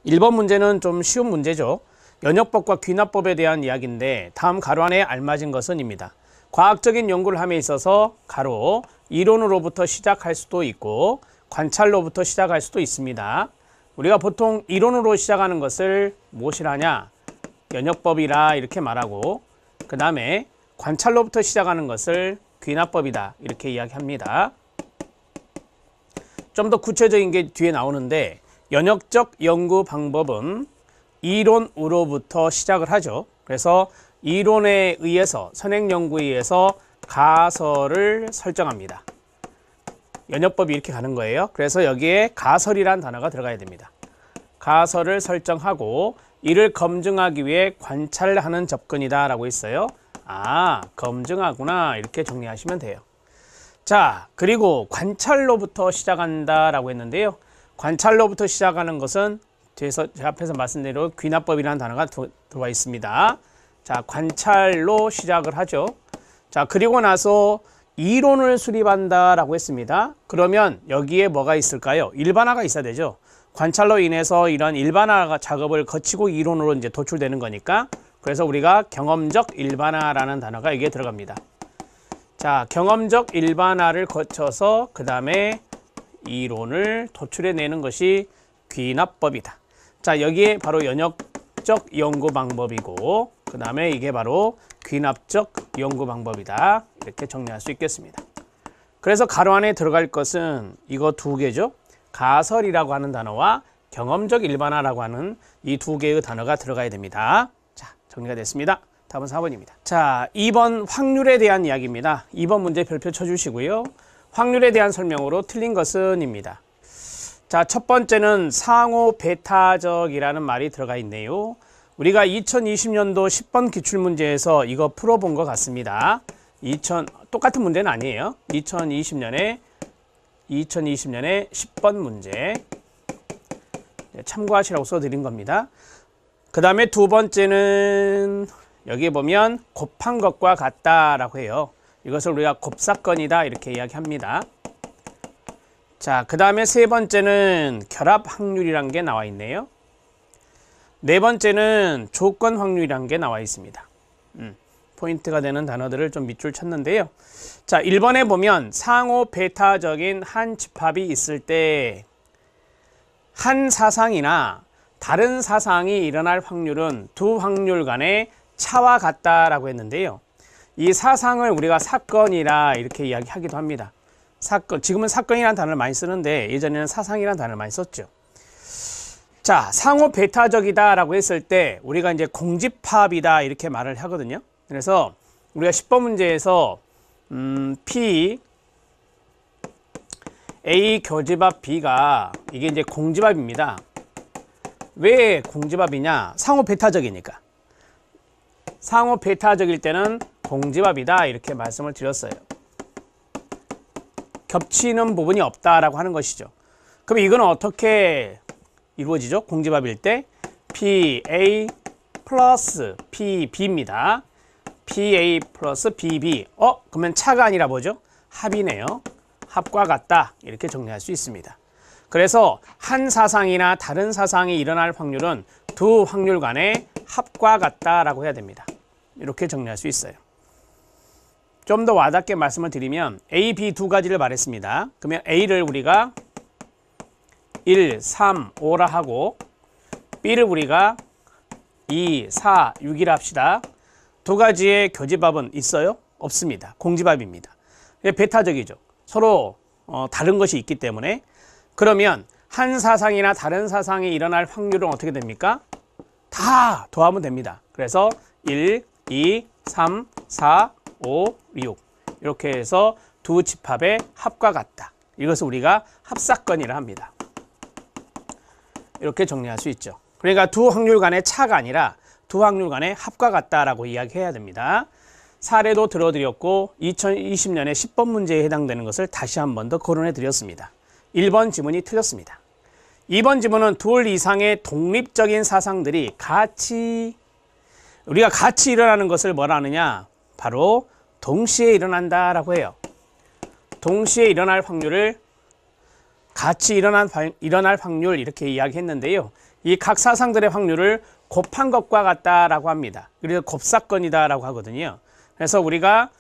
1번 문제는 좀 쉬운 문제죠. 연역법과 귀납법에 대한 이야기인데 다음 가로 안에 알맞은 것은 입니다. 과학적인 연구를 함에 있어서 가로 이론으로부터 시작할 수도 있고 관찰로부터 시작할 수도 있습니다. 우리가 보통 이론으로 시작하는 것을 무엇이라 하냐? 연역법이라 이렇게 말하고 그 다음에 관찰로부터 시작하는 것을 귀납법이다 이렇게 이야기합니다. 좀 더 구체적인 게 뒤에 나오는데 연역적 연구 방법은 이론으로부터 시작을 하죠. 그래서 이론에 의해서 선행 연구에 의해서 가설을 설정합니다. 연역법이 이렇게 가는 거예요. 그래서 여기에 가설이란 단어가 들어가야 됩니다. 가설을 설정하고 이를 검증하기 위해 관찰하는 접근이다 라고 있어요. 아, 검증하구나 이렇게 정리하시면 돼요. 자, 그리고 관찰로부터 시작한다 라고 했는데요. 관찰로부터 시작하는 것은 뒤에서 제 앞에서 말씀드린 대로 귀납법이라는 단어가 들어와 있습니다. 자, 관찰로 시작을 하죠. 자, 그리고 나서 이론을 수립한다 라고 했습니다. 그러면 여기에 뭐가 있을까요? 일반화가 있어야 되죠. 관찰로 인해서 이런 일반화 작업을 거치고 이론으로 이제 도출되는 거니까 그래서 우리가 경험적 일반화라는 단어가 여기에 들어갑니다. 자, 경험적 일반화를 거쳐서 그 다음에 이론을 도출해내는 것이 귀납법이다. 자, 여기에 바로 연역적 연구 방법이고 그 다음에 이게 바로 귀납적 연구 방법이다. 이렇게 정리할 수 있겠습니다. 그래서 가로 안에 들어갈 것은 이거 두 개죠. 가설이라고 하는 단어와 경험적 일반화라고 하는 이 두 개의 단어가 들어가야 됩니다. 자, 정리가 됐습니다. 답은 4번입니다. 자, 2번 확률에 대한 이야기입니다. 2번 문제 별표 쳐주시고요. 확률에 대한 설명으로 틀린 것은 입니다. 자, 첫 번째는 상호 배타적이라는 말이 들어가 있네요. 우리가 2020년도 10번 기출문제에서 이거 풀어본 것 같습니다. 똑같은 문제는 아니에요. 2020년에 10번 문제 참고하시라고 써드린 겁니다. 그 다음에 두 번째는 여기 보면 곱한 것과 같다라고 해요. 이것을 우리가 곱사건이다 이렇게 이야기합니다. 자, 그 다음에 세 번째는 결합 확률이란 게 나와 있네요. 네 번째는 조건 확률이란 게 나와 있습니다. 포인트가 되는 단어들을 좀 밑줄 쳤는데요. 자, 1번에 보면 상호 배타적인 한 집합이 있을 때 한 사상이나 다른 사상이 일어날 확률은 두 확률 간의 차와 같다라고 했는데요. 이 사상을 우리가 사건이라 이렇게 이야기하기도 합니다. 사건, 지금은 사건이라는 단어를 많이 쓰는데 예전에는 사상이라는 단어를 많이 썼죠. 자, 상호 배타적이다 라고 했을 때 우리가 이제 공집합이다 이렇게 말을 하거든요. 그래서 우리가 10번 문제에서 P A 교집합 B가 이게 이제 공집합입니다. 왜 공집합이냐? 상호 배타적이니까. 상호 배타적일 때는 공집합이다 이렇게 말씀을 드렸어요. 겹치는 부분이 없다라고 하는 것이죠. 그럼 이건 어떻게 이루어지죠? 공집합일 때 PA 플러스 PB입니다. PA 플러스 PB. 그러면 차가 아니라 뭐죠? 합이네요. 합과 같다 이렇게 정리할 수 있습니다. 그래서 한 사상이나 다른 사상이 일어날 확률은 두 확률 간의 합과 같다라고 해야 됩니다. 이렇게 정리할 수 있어요. 좀 더 와닿게 말씀을 드리면 A, B 두 가지를 말했습니다. 그러면 A를 우리가 1, 3, 5라 하고 B를 우리가 2, 4, 6이라 합시다. 두 가지의 교집합은 있어요? 없습니다. 공집합입니다. 배타적이죠. 서로 다른 것이 있기 때문에. 그러면 한 사상이나 다른 사상이 일어날 확률은 어떻게 됩니까? 다 더하면 됩니다. 그래서 1, 2, 3, 4, 5, 6 이렇게 해서 두 집합의 합과 같다. 이것을 우리가 합사건이라 합니다. 이렇게 정리할 수 있죠. 그러니까 두 확률 간의 차가 아니라 두 확률 간의 합과 같다라고 이야기해야 됩니다. 사례도 들어드렸고 2020년에 10번 문제에 해당되는 것을 다시 한 번 더 거론해 드렸습니다. 1번 지문이 틀렸습니다. 2번 지문은 둘 이상의 독립적인 사상들이 우리가 같이 일어나는 것을 뭐라 하느냐? 바로 동시에 일어난다라고 해요. 동시에 일어날 확률을 같이 일어날 확률 이렇게 이야기했는데요. 이 각 사상들의 확률을 곱한 것과 같다라고 합니다. 그래서 곱사건이다라고 하거든요. 그래서 우리가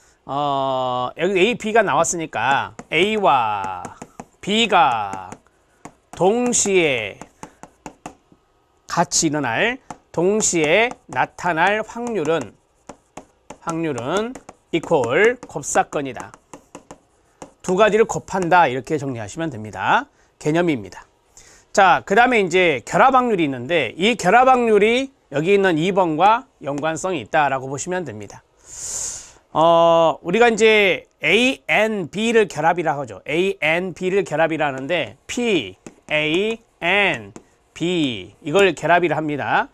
여기 A, B가 나왔으니까 A와 B가 동시에 같이 일어날, 동시에 나타날 확률은 이퀄 곱사건이다. 두 가지를 곱한다 이렇게 정리하시면 됩니다. 개념입니다. 자, 그 다음에 이제 결합 확률이 있는데 이 결합 확률이 여기 있는 2번과 연관성이 있다라고 보시면 됩니다. 우리가 이제 A, N, B를 결합이라고 하죠. A, N, B를 결합이라 하는데 P, A, N, B 이걸 결합이라 합니다.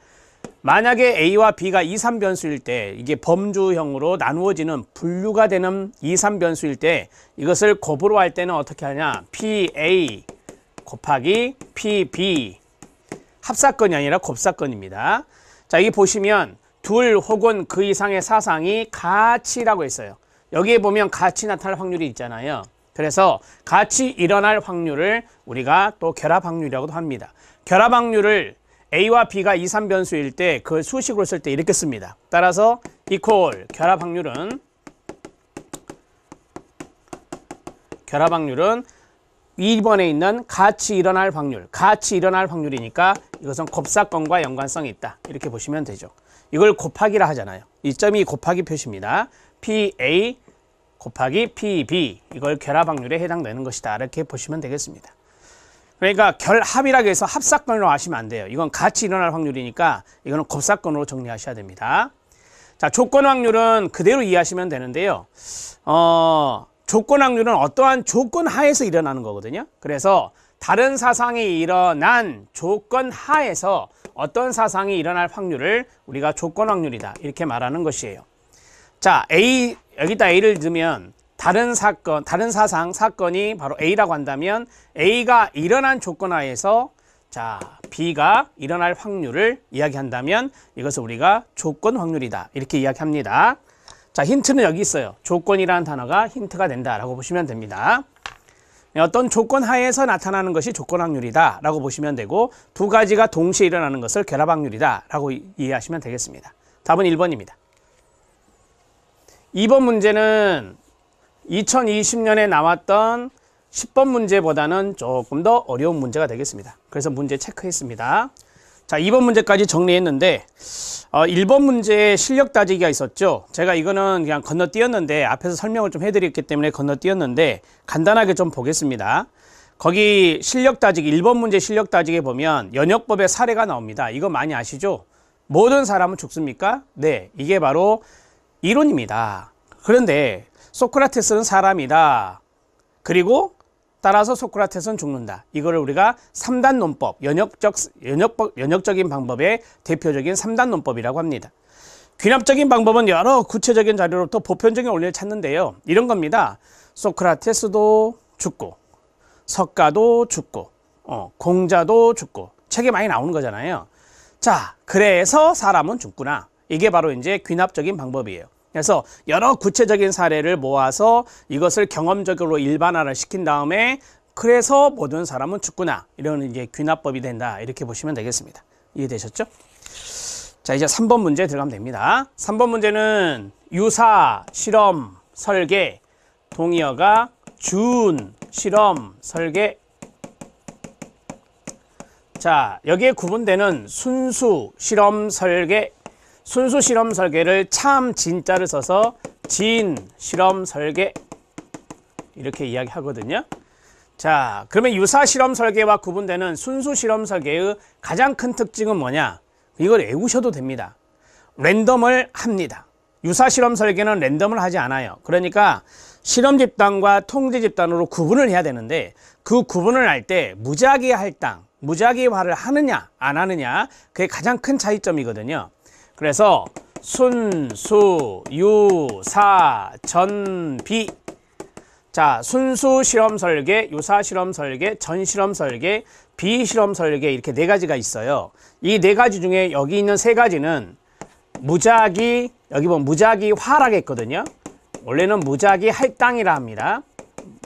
만약에 A와 B가 2, 3변수일 때 이게 범주형으로 나누어지는 분류가 되는 2, 3변수일 때 이것을 곱으로 할 때는 어떻게 하냐? PA 곱하기 PB 합사건이 아니라 곱사건입니다. 자, 여기 보시면 둘 혹은 그 이상의 사상이 같이라고 했어요. 여기에 보면 같이 나타날 확률이 있잖아요. 그래서 같이 일어날 확률을 우리가 또 결합 확률이라고도 합니다. 결합 확률을 A와 B가 2, 3변수일 때 그걸 수식으로 쓸 때 이렇게 씁니다. 따라서 이퀄 결합 확률은 2번에 있는 같이 일어날 확률이니까 이것은 곱사건과 연관성이 있다. 이렇게 보시면 되죠. 이걸 곱하기라 하잖아요. 이 점이 곱하기 표시입니다. PA 곱하기 PB 이걸 결합 확률에 해당되는 것이다. 이렇게 보시면 되겠습니다. 그러니까 결합이라고 해서 합사건으로 하시면 안 돼요. 이건 같이 일어날 확률이니까 이거는 곱사건으로 정리하셔야 됩니다. 자, 조건 확률은 그대로 이해하시면 되는데요. 조건 확률은 어떠한 조건 하에서 일어나는 거거든요. 그래서 다른 사상이 일어난 조건 하에서 어떤 사상이 일어날 확률을 우리가 조건 확률이다 이렇게 말하는 것이에요. 자, A 여기다 A를 두면 다른 사건이 바로 A라고 한다면 A가 일어난 조건 하에서 자, B가 일어날 확률을 이야기한다면 이것을 우리가 조건 확률이다 이렇게 이야기합니다. 자, 힌트는 여기 있어요. 조건이라는 단어가 힌트가 된다라고 보시면 됩니다. 어떤 조건 하에서 나타나는 것이 조건 확률이다 라고 보시면 되고 두 가지가 동시에 일어나는 것을 결합 확률이다 라고 이해하시면 되겠습니다. 답은 1번입니다. 2번 문제는 2020년에 나왔던 10번 문제보다는 조금 더 어려운 문제가 되겠습니다. 그래서 문제 체크했습니다. 자, 2번 문제까지 정리했는데 1번 문제에 실력 따지기가 있었죠. 제가 이거는 그냥 건너뛰었는데 앞에서 설명을 좀 해드렸기 때문에 건너뛰었는데 간단하게 좀 보겠습니다. 거기 실력 따지기 1번 문제 실력 따지기에 보면 연역법의 사례가 나옵니다. 이거 많이 아시죠? 모든 사람은 죽습니까? 네, 이게 바로 이론입니다. 그런데 소크라테스는 사람이다. 그리고 따라서 소크라테스는 죽는다. 이거를 우리가 3단 논법, 연역적인 방법의 대표적인 3단 논법이라고 합니다. 귀납적인 방법은 여러 구체적인 자료로부터 보편적인 원리를 찾는데요. 이런 겁니다. 소크라테스도 죽고, 석가도 죽고, 공자도 죽고, 책에 많이 나오는 거잖아요. 자, 그래서 사람은 죽구나. 이게 바로 이제 귀납적인 방법이에요. 그래서 여러 구체적인 사례를 모아서 이것을 경험적으로 일반화를 시킨 다음에 그래서 모든 사람은 죽구나. 이런 이제 귀납법이 된다. 이렇게 보시면 되겠습니다. 이해되셨죠? 자, 이제 3번 문제 들어가면 됩니다. 3번 문제는 유사, 실험, 설계, 동의어가 준, 실험, 설계. 자, 여기에 구분되는 순수, 실험, 설계. 순수 실험 설계를 참 진짜를 써서 진 실험 설계 이렇게 이야기하거든요. 자, 그러면 유사 실험 설계와 구분되는 순수 실험 설계의 가장 큰 특징은 뭐냐? 이걸 외우셔도 됩니다. 랜덤을 합니다. 유사 실험 설계는 랜덤을 하지 않아요. 그러니까 실험 집단과 통제 집단으로 구분을 해야 되는데 그 구분을 할 때 무작위 할당, 무작위화를 하느냐 안 하느냐 그게 가장 큰 차이점이거든요. 그래서 순수, 유사, 전비. 자, 순수 실험 설계, 유사 실험 설계, 전 실험 설계, 비실험 설계 이렇게 네 가지가 있어요. 이 네 가지 중에 여기 있는 세 가지는 무작위, 여기 보면 무작위화라고 했거든요. 원래는 무작위 할당이라 합니다.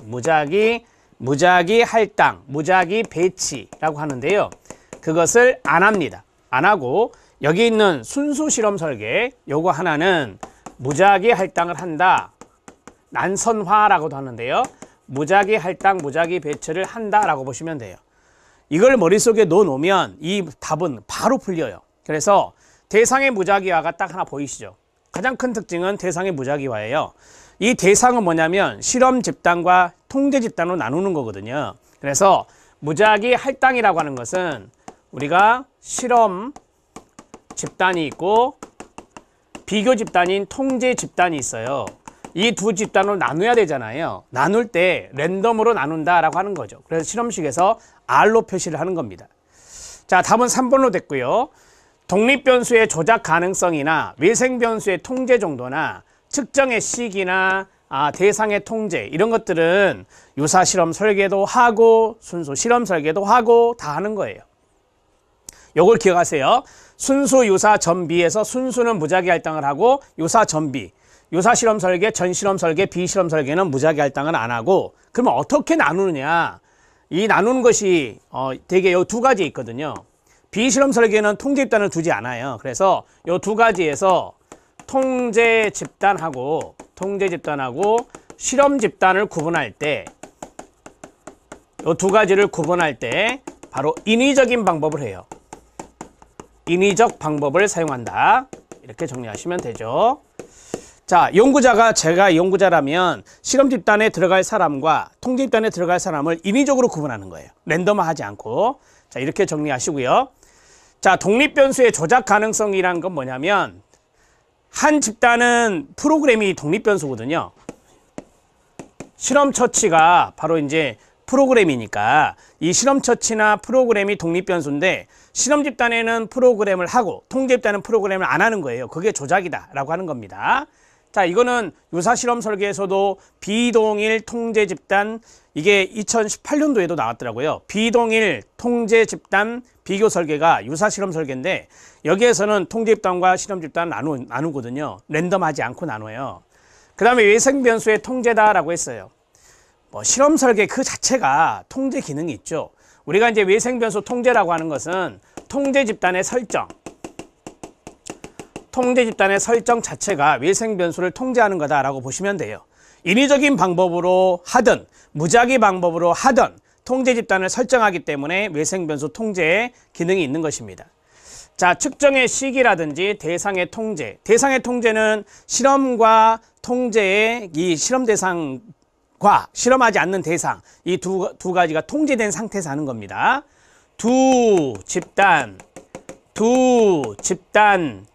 무작위 무작위 할당, 무작위 배치라고 하는데요. 그것을 안 합니다. 안 하고 여기 있는 순수 실험 설계 요거 하나는 무작위 할당을 한다. 난선화라고도 하는데요. 무작위 할당, 무작위 배치를 한다라고 보시면 돼요. 이걸 머릿속에 넣어 놓으면 이 답은 바로 풀려요. 그래서 대상의 무작위화가 딱 하나 보이시죠? 가장 큰 특징은 대상의 무작위화예요. 이 대상은 뭐냐면 실험 집단과 통제 집단으로 나누는 거거든요. 그래서 무작위 할당이라고 하는 것은 우리가 실험 집단이 있고 비교 집단인 통제 집단이 있어요. 이 두 집단으로 나눠야 되잖아요. 나눌 때 랜덤으로 나눈다라고 하는 거죠. 그래서 실험식에서 R로 표시를 하는 겁니다. 자, 답은 3번로 됐고요. 독립변수의 조작 가능성이나 외생변수의 통제 정도나 측정의 시기나 대상의 통제 이런 것들은 유사 실험 설계도 하고 순수 실험 설계도 하고 다 하는 거예요. 요걸 기억하세요. 순수 유사 전비에서 순수는 무작위 할당을 하고 유사 전비 유사 실험 설계, 전 실험 설계, 비실험 설계는 무작위 할당을 안 하고 그러면 어떻게 나누느냐 이 나누는 것이 되게 요 두 가지 있거든요. 비실험 설계는 통제 집단을 두지 않아요. 그래서 요 두 가지에서 통제 집단하고 실험 집단을 구분할 때 요 두 가지를 구분할 때 바로 인위적인 방법을 해요. 인위적 방법을 사용한다. 이렇게 정리하시면 되죠. 자, 연구자가 제가 연구자라면 실험 집단에 들어갈 사람과 통제 집단에 들어갈 사람을 인위적으로 구분하는 거예요. 랜덤화하지 않고. 자, 이렇게 정리하시고요. 자, 독립변수의 조작 가능성이란 건 뭐냐면 한 집단은 프로그램이 독립변수거든요. 실험 처치가 바로 이제 프로그램이니까 이 실험 처치나 프로그램이 독립변수인데 실험 집단에는 프로그램을 하고 통제 집단은 프로그램을 안 하는 거예요. 그게 조작이다 라고 하는 겁니다. 자, 이거는 유사 실험 설계에서도 비동일 통제 집단 이게 2018년도에도 나왔더라고요. 비동일 통제 집단 비교 설계가 유사 실험 설계인데 여기에서는 통제 집단과 실험 집단 나누거든요. 랜덤하지 않고 나눠요. 그 다음에 외생 변수의 통제다라고 했어요. 뭐 실험 설계 그 자체가 통제 기능이 있죠. 우리가 이제 외생 변수 통제라고 하는 것은 통제 집단의 설정 자체가 외생 변수를 통제하는 거다라고 보시면 돼요. 인위적인 방법으로 하든 무작위 방법으로 하든 통제 집단을 설정하기 때문에 외생 변수 통제의 기능이 있는 것입니다. 자, 측정의 시기라든지 대상의 통제. 대상의 통제는 실험과 통제의 이 실험 대상과 실험하지 않는 대상 이 두 가지가 통제된 상태에서 하는 겁니다. 두 집단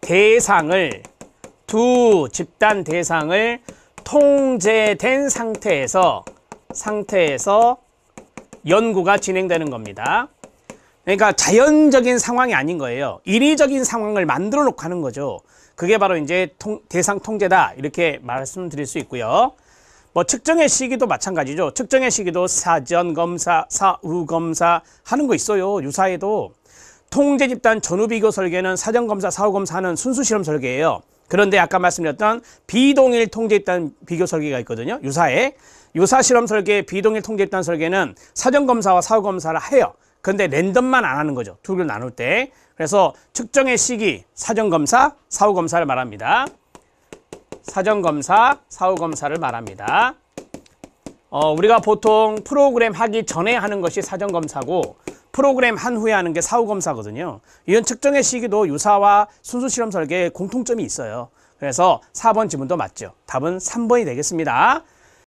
대상을 통제된 상태에서 연구가 진행되는 겁니다. 그러니까 자연적인 상황이 아닌 거예요. 인위적인 상황을 만들어 놓고 하는 거죠. 그게 바로 이제 대상 통제다 이렇게 말씀드릴 수 있고요. 뭐 측정의 시기도 마찬가지죠. 측정의 시기도 사전 검사, 사후 검사 하는 거 있어요. 유사에도. 통제 집단 전후 비교 설계는 사전 검사, 사후 검사하는 순수 실험 설계예요. 그런데 아까 말씀드렸던 비동일 통제 집단 비교 설계가 있거든요. 유사에. 유사 실험 설계, 비동일 통제 집단 설계는 사전 검사와 사후 검사를 해요. 근데 랜덤만 안 하는 거죠. 두 개를 나눌 때. 그래서 측정의 시기, 사전 검사, 사후 검사를 말합니다. 사전 검사, 사후 검사를 말합니다. 우리가 보통 프로그램 하기 전에 하는 것이 사전 검사고 프로그램 한 후에 하는 게 사후 검사거든요. 이런 측정의 시기도 유사와 순수 실험 설계에 공통점이 있어요. 그래서 4번 지문도 맞죠. 답은 3번이 되겠습니다.